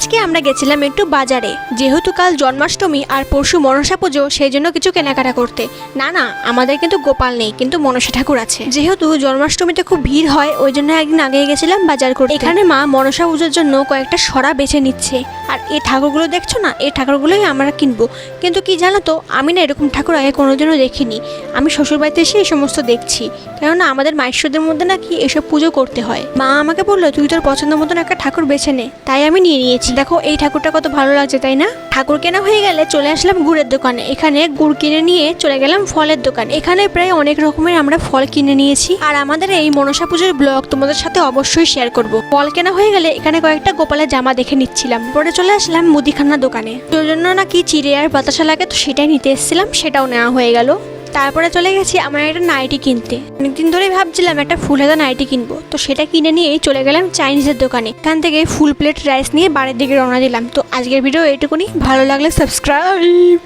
আজকে আমরা গেছিলাম একটু বাজারে, যেহেতু কাল জন্মাষ্টমী আর পরশু মনসা পুজো, সেই জন্য কিছু কেনাকাটা করতে। না আমাদের কিন্তু গোপাল নেই, কিন্তু মনসা ঠাকুর আছে। যেহেতু জন্মাষ্টমীতে খুব ভিড় হয়, ওই জন্য একদিন আগে গেছিলাম বাজার করতে। এখানে মা মনসা পুজোর জন্য কয়েকটা সরা বেছে নিচ্ছে। আর এই ঠাকুরগুলো দেখছো না, এই ঠাকুরগুলোই আমরা কিনবো। কিন্তু কি জানো তো, আমি না এরকম ঠাকুর আগে কোনোদিনও দেখিনি। আমি শ্বশুরবাড়িতে এসে এই সমস্ত দেখছি, কেননা আমাদের মাইশ্বরদের মধ্যে নাকি এসব পুজো করতে হয়। মা আমাকে বললো, তুই তোর পছন্দ মতন একটা ঠাকুর বেছে নে। তাই আমি নিয়ে নিয়েছি। দেখো এই ঠাকুরটা কত ভালো লাগছে, তাই না? ঠাকুর কেনা হয়ে গেলে চলে আসলাম গুড়ের দোকানে। এখানে গুড় কিনে নিয়ে চলে গেলাম ফলের দোকান। এখানে প্রায় অনেক রকমের আমরা ফল কিনে নিয়েছি। আর আমাদের এই মনসা পুজোর ব্লগ তোমাদের সাথে অবশ্যই শেয়ার করব। ফল কেনা হয়ে গেলে এখানে কয়েকটা গোপালের জামা দেখে নিচ্ছিলাম। পরে চলে আসলাম মুদিখানা দোকানে। তোর জন্য নাকি চিড়ে আর বাতাসা লাগে, তো সেটাই নিতে এসেছিলাম, সেটাও নেওয়া হয়ে গেল। তারপরে চলে গেছি আমার একটা নাইটি কিনতে। অনেকদিন ধরেই ভাবছিলাম একটা ফুল হাতা নাইটি কিনবো, তো সেটা কিনে নিয়েই চলে গেলাম চাইনিজের দোকানে। এখান থেকে ফুল প্লেট রাইস নিয়ে বাড়ির দিকে রওনা দিলাম। তো আজকের ভিডিও এইটুকুনি। ভালো লাগলে সাবস্ক্রাইব।